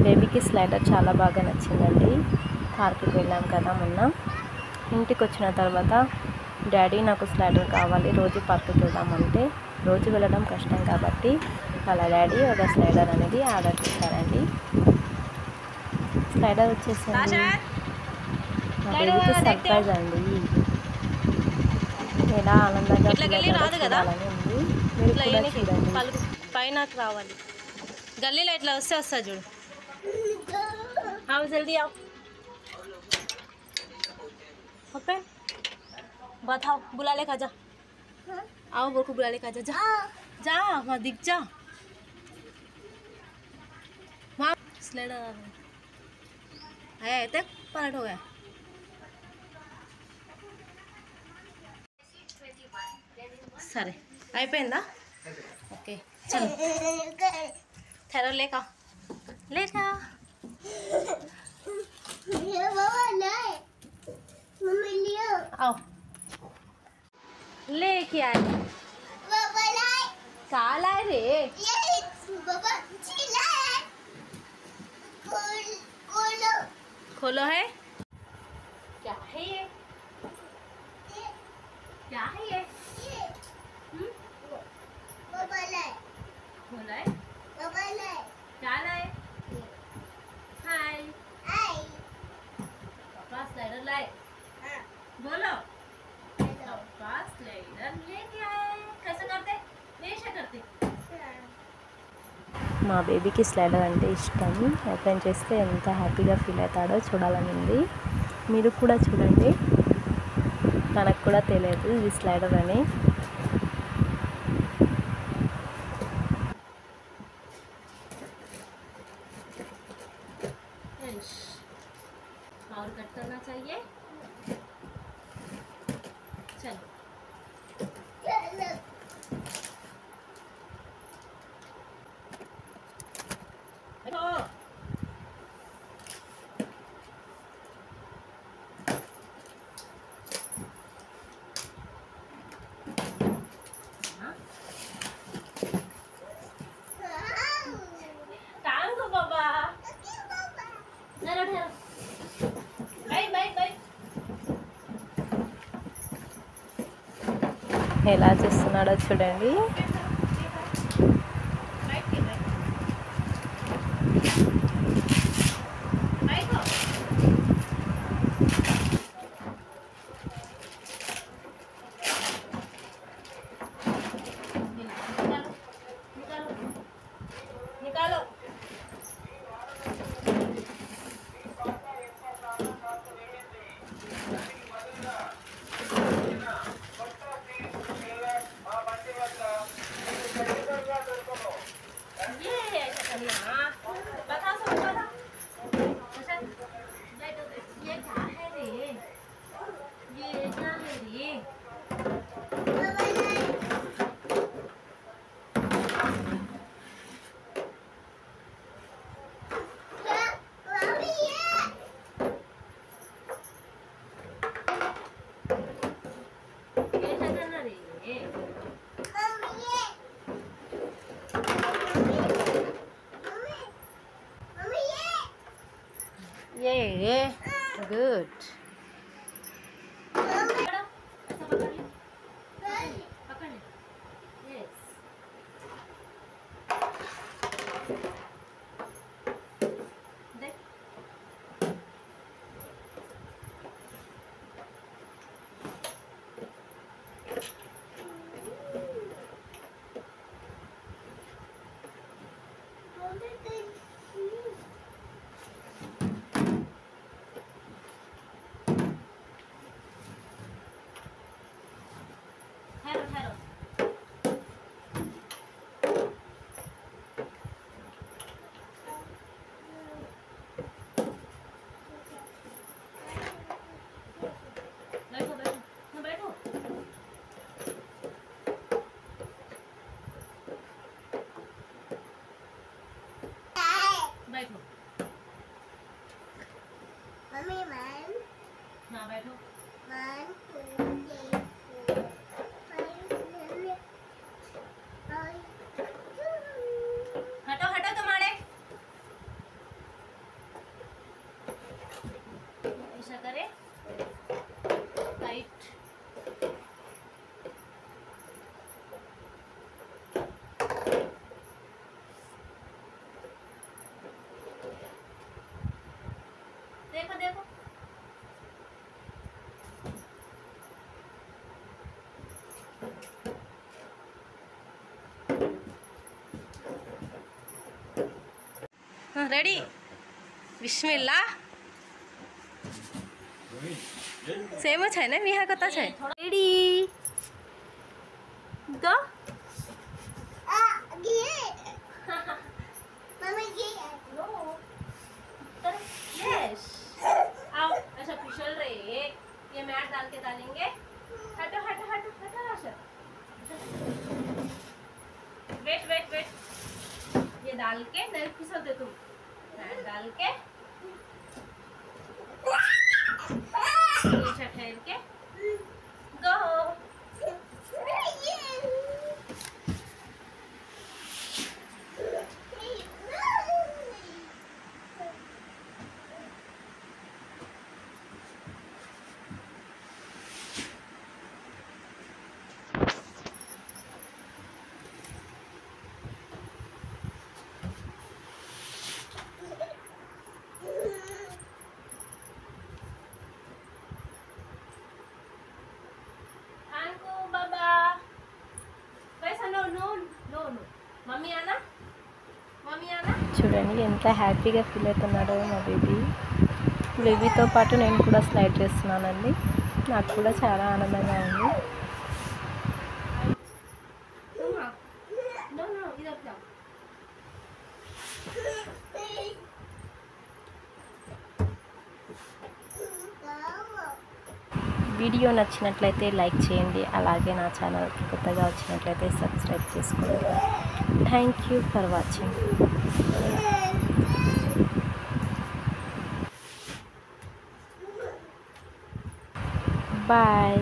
బేబీకి స్లైడర్ చాలా బాగా నచ్చిందండి. పార్క్కి వెళ్ళాం కదా మొన్న. ఇంటికి వచ్చిన తర్వాత డాడీ నాకు స్లైడర్ కావాలి, రోజు పార్క్కి వెళ్దామంటే రోజు వెళ్ళడం కష్టం కాబట్టి వాళ్ళ డాడీ ఒక స్లైడర్ అనేది ఆర్డర్ చేశారండి. స్లైడర్ వచ్చేసింది. మా బేబీకి సర్ప్రైజ్ అండి. ఎలా ఆనందంగా చూడాలని ఉంది. మీరు కూడా చూడండి. పైన రావాలి, గల్లీలో ఇట్లా వస్తా చూడు. आओ जल्दी आओ, ओपन बताओ, बुला ले जा, आओ वो को बुला ले जा, जा जा वहाँ दिख जा, वहाँ स्लाइडर आया है तक पलट हो गया. సరే అయిపోయిందా? ఓకే చలో థెరో లేక లేక आओ लेके आए. काला रे खोलो है. क्या है ये? क्या है ये? खोला है. क्या लाए? हाय पापा स्लाइडर लाए. बोलो पापा स्लाइडर लेके आए. कैसे करते? ऐसे करते. మా బేబీకి స్లైడర్ అంటే ఇష్టం. ఓపెన్ చేస్తే ఎంత హ్యాపీగా ఫీల్ అవుతాడో చూడాలని ఉంది. మీరు కూడా చూడండి. తనకు కూడా తెలియదు ఇది స్లైడర్ అని. और कट करना चाहिए. चलो टांग बाबा ठहरो ఎలా చేస్తున్నాడో చూడండి. निकालो. Yeah, good. बैठो मम्मी वन हाँ बैठो 1 2 3 4 5 हटो हटो तुम्हारे रेडी बिस्मिल्ला सेम छैन मिहा कता छ रेडी गो मम्मी ये नो यस आओ ऐसा फिसल रहे ये मैट डाल के डालेंगे हटो हटो हटो हटो ऐसा वेट वेट वेट ये डाल के नहीं फिसलते तुम मैट डाल के नीचे ठहर के गो मम्मी आना చూడండి ఎంత హ్యాపీగా ఫీల్ అవుతున్నాడో మా బేబీతో పాటు నేను కూడా స్లైడ్ చేస్తున్నానండి నాకు కూడా చాలా ఆనందంగా ఉంది नो नो इधर जाओ వీడియో నచ్చినట్లయితే లైక్ చేయండి అలాగే నా ఛానల్కి కొత్తగా వచ్చినట్లయితే సబ్స్క్రైబ్ చేసుకోండి thank you for watching bye